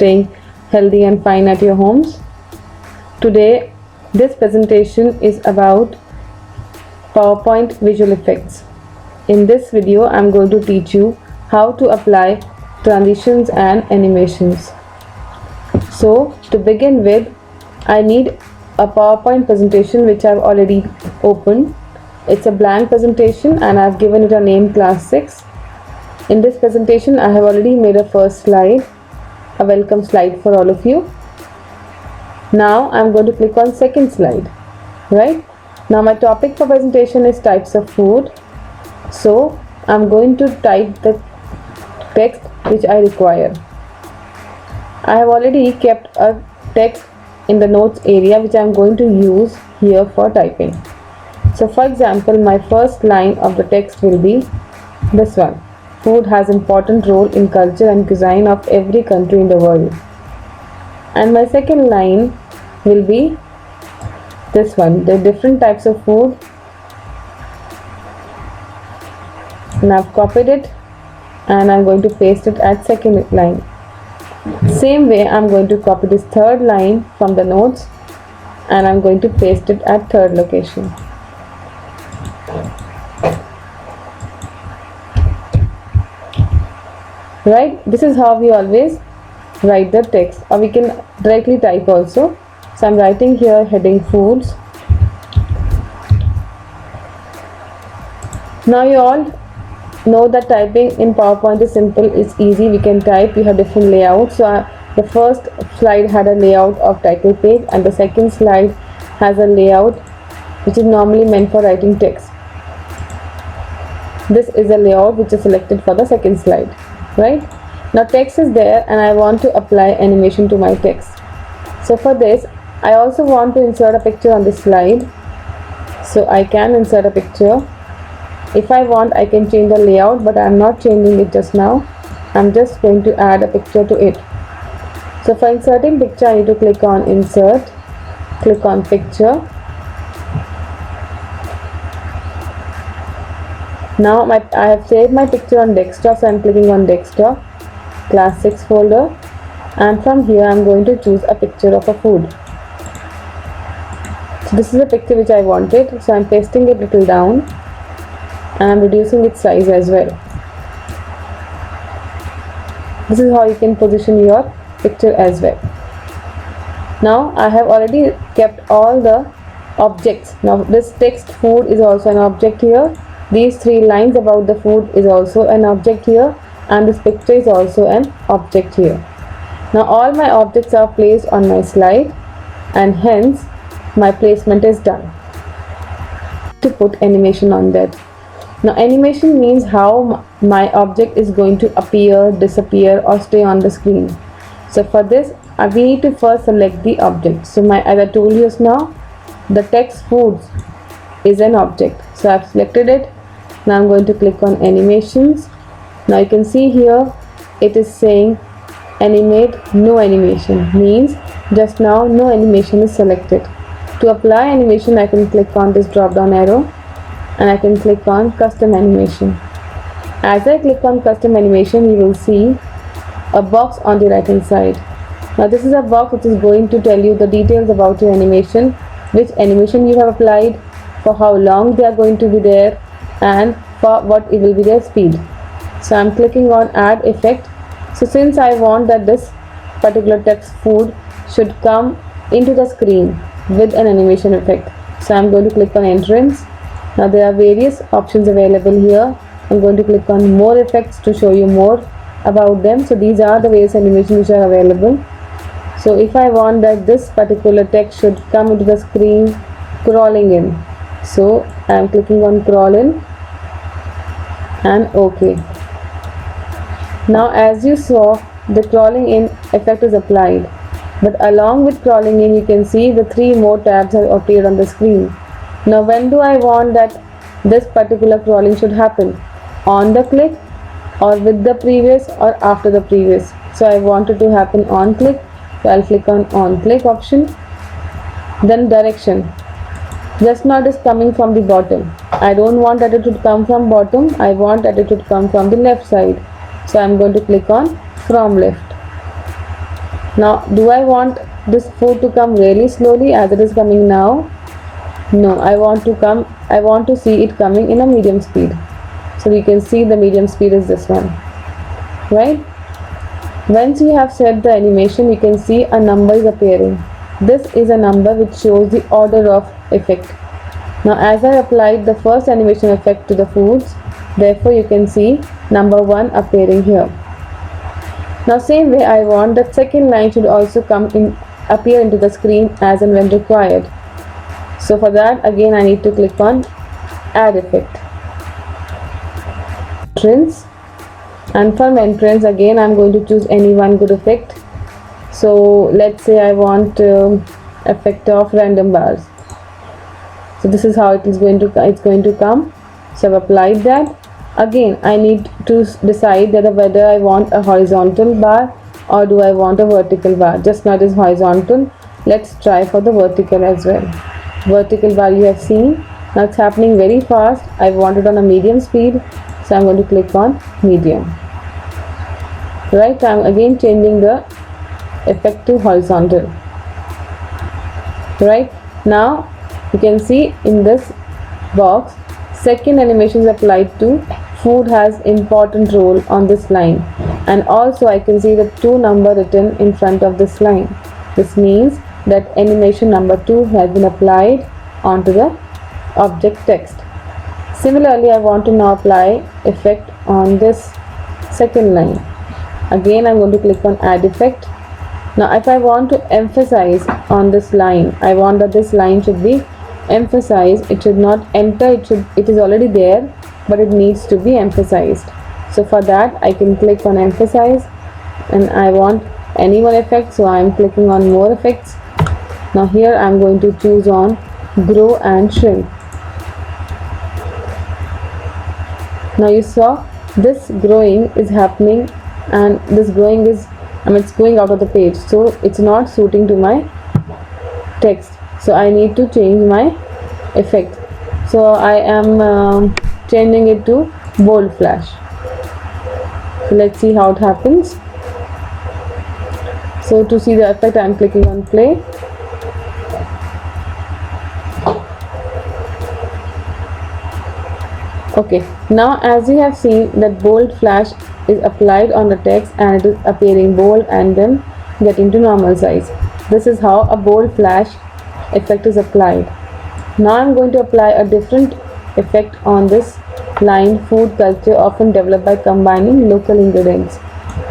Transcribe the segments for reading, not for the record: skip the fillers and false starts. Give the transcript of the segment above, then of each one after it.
staying healthy and fine at your homes. Today, this presentation is about PowerPoint visual effects. In this video, I'm going to teach you how to apply transitions and animations. So, to begin with, I need a PowerPoint presentation which I've already opened. It's a blank presentation and I've given it a name class 6. In this presentation, I have already made a first slide, a welcome slide for all of you. Now I'm going to click on second slide, right? Now my topic for presentation is types of food. So I'm going to type the text which I require. I have already kept a text in the notes area which I'm going to use here for typing. So for example, my first line of the text will be this one. Food has important role in culture and cuisine of every country in the world. And my second line will be this one. There are different types of food. And I've copied it and I'm going to paste it at second line. Same way I'm going to copy this third line from the notes and I'm going to paste it at third location. Right, this is how we always write the text, or we can directly type also. So I'm writing here heading foods. Now you all know that typing in PowerPoint is simple, it's easy, we can type, we have different layouts. So the first slide had a layout of title page and the second slide has a layout which is normally meant for writing text. This is a layout which is selected for the second slide. Right, now text is there and I want to apply animation to my text. So for this I also want to insert a picture on this slide. So I can insert a picture. If I want, I can change the layout, but I'm not changing it just now. I'm just going to add a picture to it. So for inserting picture, I need to click on insert, click on picture. Now I have saved my picture on desktop, so I'm clicking on desktop, class 6 folder, and from here I'm going to choose a picture of a food. So this is a picture which I wanted, so I'm pasting it a little down and I'm reducing its size as well. This is how you can position your picture as well. Now I have already kept all the objects. Now this text food is also an object here. These three lines about the food is also an object here, and this picture is also an object here. Now all my objects are placed on my slide and hence my placement is done. To put animation on that. Now animation means how my object is going to appear, disappear or stay on the screen. So for this we need to first select the object. So as I told you just now, the text foods is an object. So I've selected it. Now I'm going to click on animations. Now you can see here it is saying animate no animation, means just now no animation is selected. To apply animation I can click on this drop down arrow and I can click on custom animation. As I click on custom animation, you will see a box on the right hand side. Now this is a box which is going to tell you the details about your animation, which animation you have applied, for how long they are going to be there, and for what it will be their speed. So I'm clicking on add effect. So since I want that this particular text food should come into the screen with an animation effect, so I'm going to click on entrance. Now there are various options available here. I'm going to click on more effects to show you more about them. So these are the various animations which are available. So if I want that this particular text should come into the screen crawling in, so I'm clicking on crawl in and OK. Now as you saw, the crawling in effect is applied, but along with crawling in you can see the three more tabs have appeared on the screen. Now when do I want that this particular crawling should happen? On the click, or with the previous, or after the previous? So I want it to happen on click, so I'll click on click option. Then direction. Just now it is coming from the bottom. I don't want that it should come from bottom, I want that it should come from the left side. So I'm going to click on from left. Now do I want this food to come really slowly as it is coming now? No, I want to see it coming in a medium speed. So we can see the medium speed is this one, right? Once you have set the animation, you can see a number is appearing. This is a number which shows the order of effect. Now as I applied the first animation effect to the foods, therefore you can see number 1 appearing here. Now same way I want that second line should also appear into the screen as and when required. So for that again I need to click on add effect, entrance, and from entrance again I'm going to choose any one good effect. So let's say I want effect of random bars. So this is how it's going to come. So I've applied that. Again I need to decide whether I want a horizontal bar or do I want a vertical bar. Just now it is horizontal. Let's try for the vertical as well. Vertical bar you have seen. Now it's happening very fast. I want it on a medium speed, so I'm going to click on medium. Right, I'm again changing the effect to horizontal. Right, now you can see in this box second animation is applied to food has important role on this line, and also I can see the 2 number written in front of this line. This means that animation number 2 has been applied onto the object text. Similarly, I want to now apply effect on this second line. Again I'm going to click on add effect. Now if I want to emphasize on this line, I want that this line should be emphasized. It should not enter, it is already there, but it needs to be emphasized. So for that I can click on emphasize, and I want any one effect, so I am clicking on more effects. Now here I am going to choose on grow and shrink. Now you saw this growing is happening, and this growing is it's going out of the page, so it's not suiting to my text. So I need to change my effect. So I am changing it to bold flash. So let's see how it happens. So to see the effect I am clicking on play. Okay, now as you have seen that bold flash is applied on the text and it is appearing bold and then getting to normal size. This is how a bold flash effect is applied. Now I'm going to apply a different effect on this line, food culture often developed by combining local ingredients.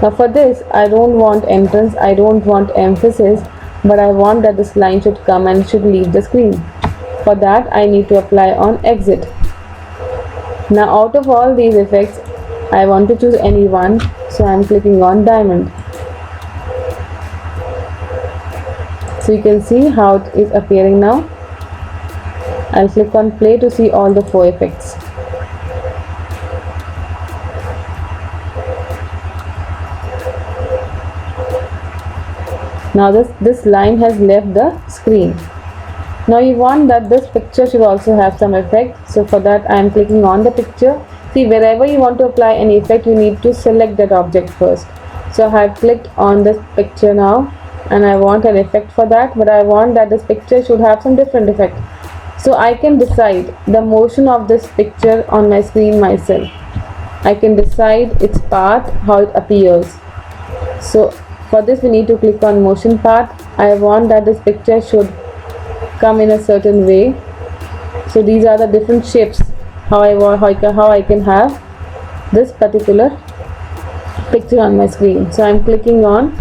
Now for this I don't want entrance, I don't want emphasis, but I want that this line should come and should leave the screen. For that I need to apply on exit. Now out of all these effects I want to choose any one, so I am clicking on diamond. So you can see how it is appearing now. I'll click on play to see all the 4 effects. Now this line has left the screen. Now you want that this picture should also have some effect, so for that I am clicking on the picture. See, wherever you want to apply any effect you need to select that object first. So I have clicked on this picture now and I want an effect for that, but I want that this picture should have some different effect. So I can decide the motion of this picture on my screen myself. I can decide its path, how it appears. So for this we need to click on motion path. I want that this picture should come in a certain way. So these are the different shapes how I can have this particular picture on my screen. So I'm clicking on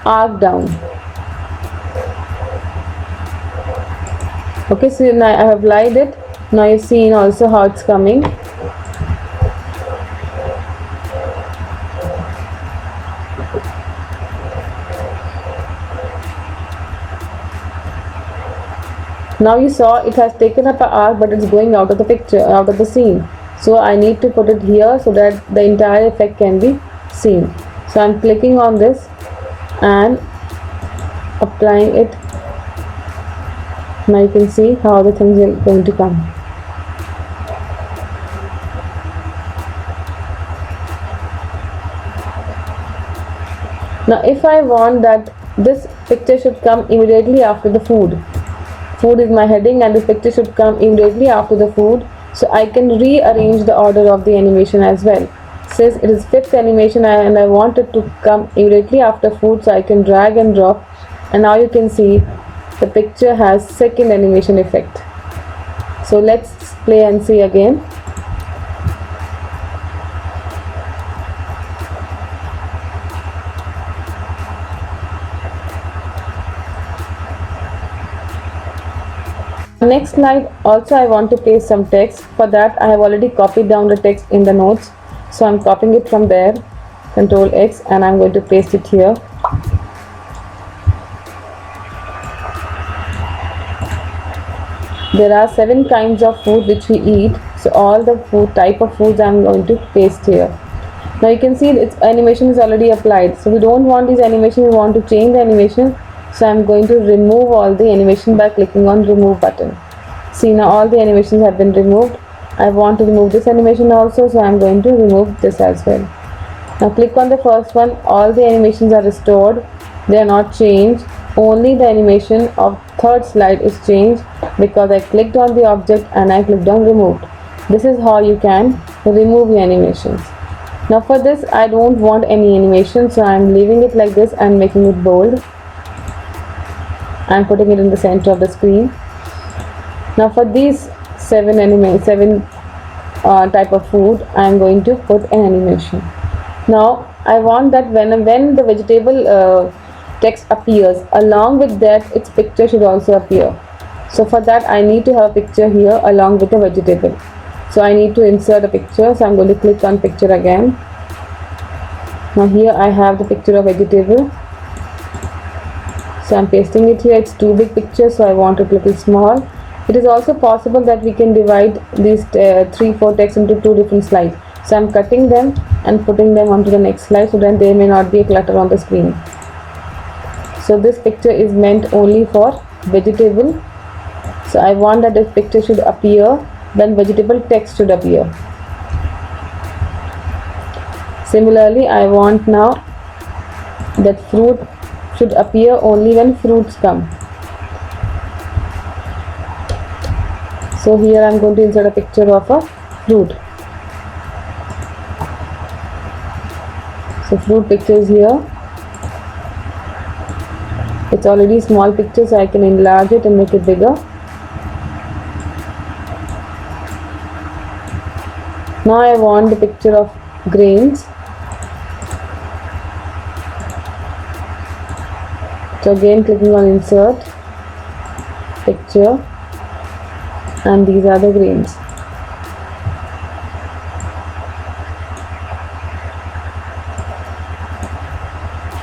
arc down. Okay, so now I have applied it. Now you've seen also how it's coming. Now you saw it has taken up an arc, but it's going out of the picture, out of the scene. So I need to put it here so that the entire effect can be seen. So I'm clicking on this and applying it. Now you can see how the things are going to come. Now if I want that this picture should come immediately after the food, food is my heading and the picture should come immediately after the food, so I can rearrange the order of the animation as well. Since it is fifth animation and I want it to come immediately after food, so I can drag and drop, and now you can see the picture has second animation effect. So let's play and see again. Next slide also I want to paste some text. For that I have already copied down the text in the notes, so I'm copying it from there, Control X, and I'm going to paste it here. There are 7 kinds of food which we eat, so all the food type of foods I'm going to paste here. Now you can see its animation is already applied, so we don't want this animation, we want to change the animation. So I'm going to remove all the animation by clicking on remove button. See, now all the animations have been removed. I want to remove this animation also, so I'm going to remove this as well. Now click on the first one. All the animations are restored, they are not changed. Only the animation of third slide is changed because I clicked on the object and I clicked on removed. This is how you can remove the animations. Now for this I don't want any animation, so I'm leaving it like this and making it bold. I'm putting it in the center of the screen. Now for these 7 type of food, I'm going to put an animation. Now I want that when the vegetable text appears, along with that its picture should also appear. So for that I need to have a picture here along with the vegetable. So I need to insert a picture, so I'm going to click on picture again. Now here I have the picture of vegetable. So I'm pasting it here. It's too big picture, so I want it a little small. It is also possible that we can divide these 3-4 text into 2 different slides. So I'm cutting them and putting them onto the next slide so that there may not be a clutter on the screen. So this picture is meant only for vegetable. So I want that this picture should appear when vegetable text should appear. Similarly, I want now that fruit should appear only when fruits come. So here I'm going to insert a picture of a fruit. So fruit picture is here. It's already small picture, so I can enlarge it and make it bigger. Now I want the picture of grains. So again clicking on insert picture, and these are the grains.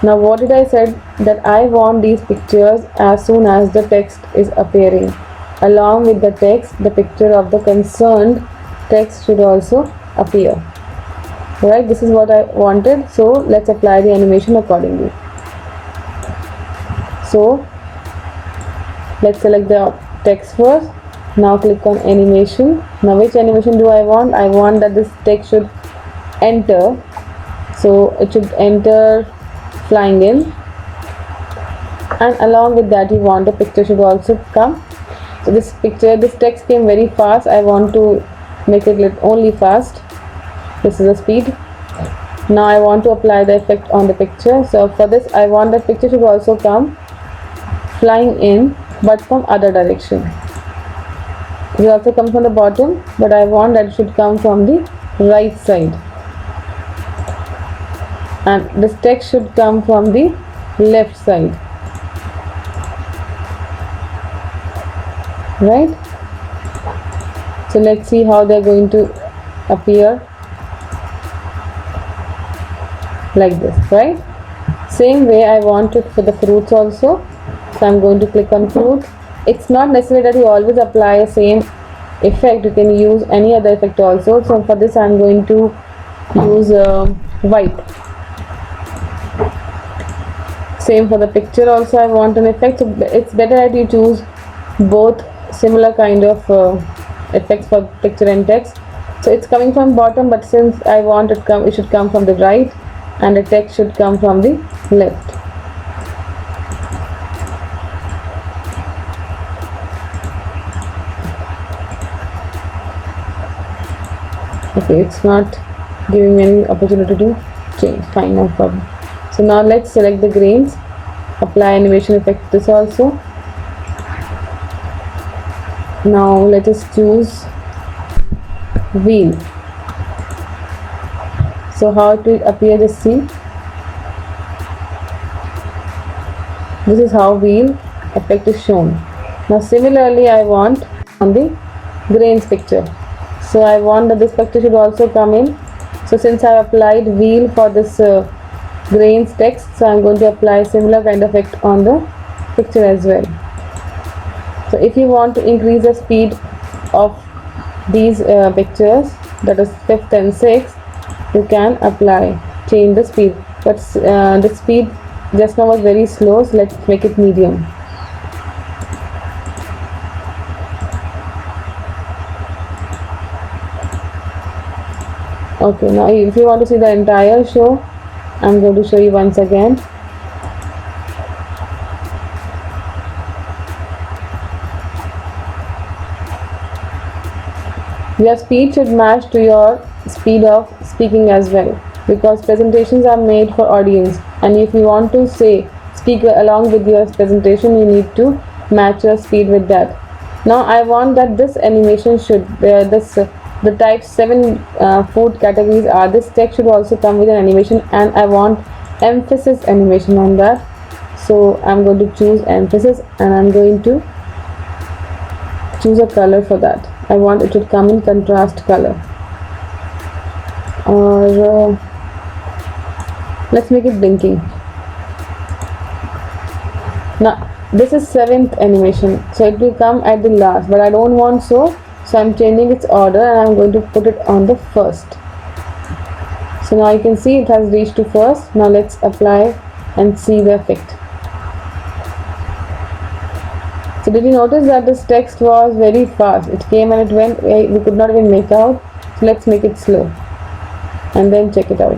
Now what did I said that I want these pictures as soon as the text is appearing. Along with the text, the picture of the concerned text should also appear. Right, this is what I wanted, so let's apply the animation accordingly. So let's select the text first. Now click on animation. Now which animation do I want? I want that this text should enter, so it should enter flying in, and along with that you want the picture should also come. So this text came very fast. I want to make it only fast. This is the speed. Now I want to apply the effect on the picture. So for this I want the picture should also come flying in, but from other direction. It also comes from the bottom, but I want that it should come from the right side, and this text should come from the left side. Right, so let's see how they're going to appear like this. Right, same way I want it for the fruits also. So I'm going to click on fruit. It's not necessary that you always apply the same effect, you can use any other effect also. So for this I'm going to use white. Same for the picture also, I want an effect. So it's better that you choose both similar kind of effects for picture and text. So it's coming from bottom, but since I want it should come from the right, and the text should come from the left. Okay, it's not giving me any opportunity to change. Fine, no problem. So now let's select the grains, apply animation effect to this also. Now let us choose wheel. So how it will appear, just see. This is how wheel effect is shown. Now similarly I want on the grains picture. So I want that this picture should also come in. So since I applied wheel for this grains text, so I'm going to apply similar kind of effect on the picture as well. So if you want to increase the speed of these pictures, that is 5th and 6th, you can apply, change the speed, but the speed just now was very slow, so let's make it medium. Okay, now if you want to see the entire show, I'm going to show you once again. Your speed should match to your speed of speaking as well, because presentations are made for audience, and if you want to speak along with your presentation, you need to match your speed with that. Now I want that this animation should the type 7 food categories are, this text should also come with an animation, and I want emphasis animation on that. So I'm going to choose emphasis, and I'm going to choose a color for that. I want it to come in contrast color, or let's make it blinking. Now this is 7th animation, so it will come at the last, but I don't want so I'm changing its order, and I'm going to put it on the 1st. So now you can see it has reached to 1st. Now let's apply and see the effect. So did you notice that this text was very fast? It came and it went, we could not even make out. So let's make it slow and then check it out.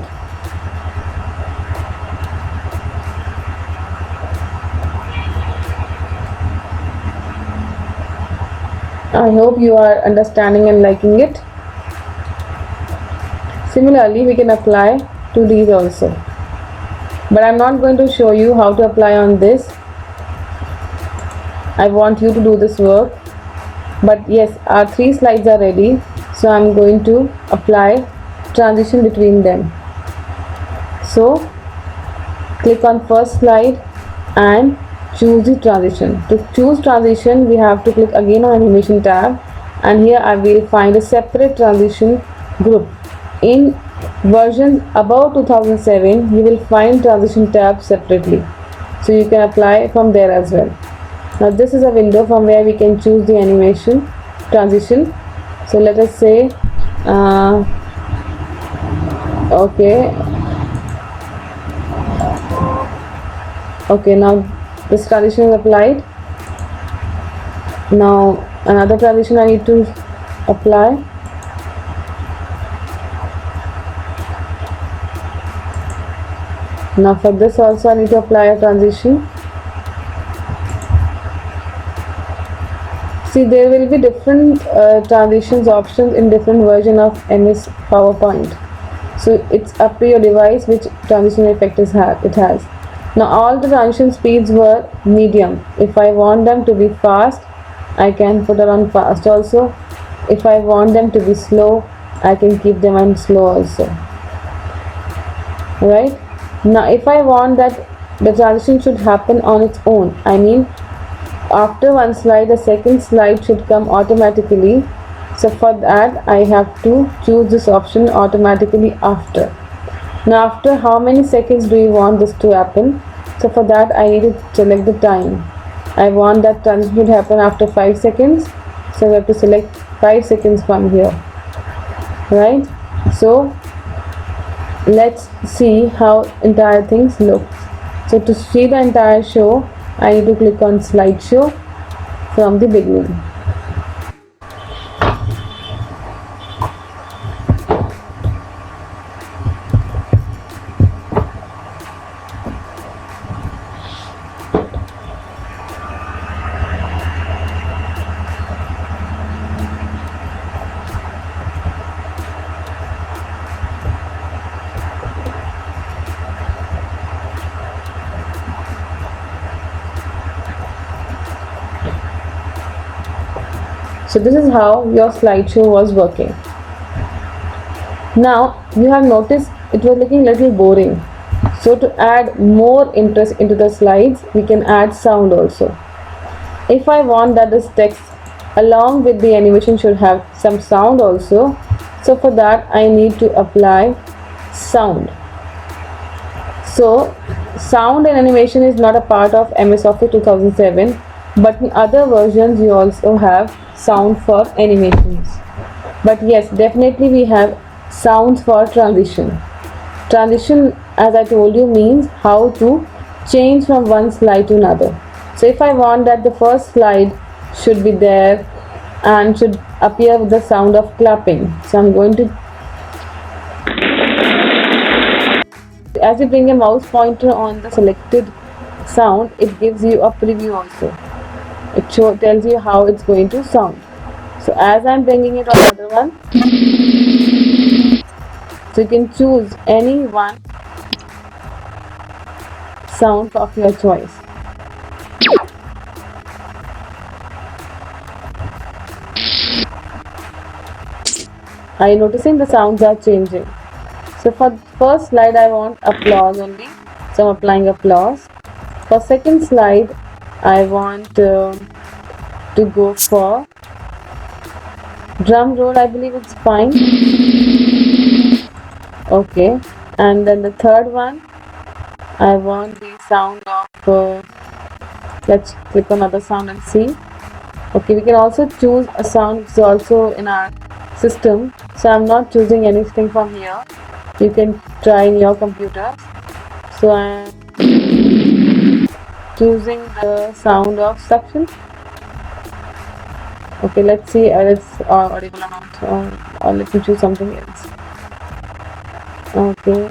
I hope you are understanding and liking it. Similarly, we can apply to these also, but I'm not going to show you how to apply on this. I want you to do this work. But yes, our 3 slides are ready, so I'm going to apply transition between them. So click on first slide and choose the transition. To choose transition, we have to click again on animation tab, and here I will find a separate transition group. In versions above 2007, you will find transition tab separately, so you can apply from there as well. Now this is a window from where we can choose the animation transition. So let us say okay, now this transition is applied. Now another transition I need to apply. Now for this also I need to apply a transition. See, there will be different transitions options in different version of MS PowerPoint. So it's up to your device which transition effect it has. Now all the transition speeds were medium. If I want them to be fast, I can put it on fast also. If I want them to be slow, I can keep them on slow also. Right? Now if I want that the transition should happen on its own, I mean after one slide, the second slide should come automatically. So for that, I have to choose this option automatically after. Now after how many seconds do you want this to happen? So for that, I need to select the time. I want that transition to happen after 5 seconds. So we have to select 5 seconds from here. Right? So let's see how entire things look. So to see the entire show, I need to click on slideshow from the beginning. So this is how your slideshow was working. Now you have noticed it was looking a little boring. So to add more interest into the slides, we can add sound also. If I want that this text along with the animation should have some sound also, so for that I need to apply sound. So sound and animation is not a part of MS Office 2007, but in other versions you also have sound for animations. But yes, definitely we have sounds for transition. Transition, as I told you, means how to change from one slide to another. So if I want that the first slide should be there and should appear with the sound of clapping, so I'm going to, as you bring a mouse pointer on the selected sound, it gives you a preview also. It tells you how it's going to sound. So as I'm bringing it on the other one, so you can choose any one sound of your choice. Are you noticing the sounds are changing? So for the first slide I want applause only, so I'm applying applause. For second slide I want to go for drum roll, I believe it's fine. Okay, and then the third one I want the sound of let's click on other sound and see. Okay, we can also choose a sound which is also in our system, so I'm not choosing anything from here. You can try in your computer. So I'm choosing the sound of suction. Okay, let's see, let's audible amount, or let me choose something else. Okay,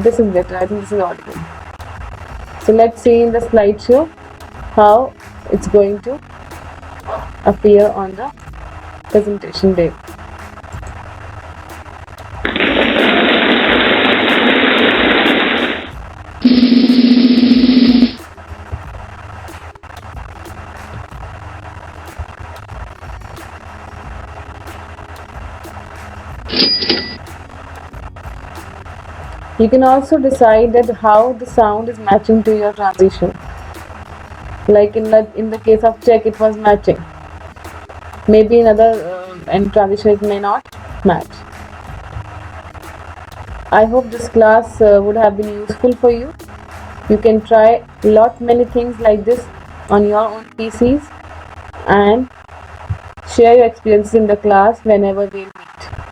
this is better. I think this is audible. So let's see in the slideshow how it's going to appear on the presentation day. You can also decide that how the sound is matching to your transition. Like in the case of check, it was matching. Maybe in other in transition it may not match. I hope this class would have been useful for you. You can try many things like this on your own PCs and share your experiences in the class whenever we'll meet.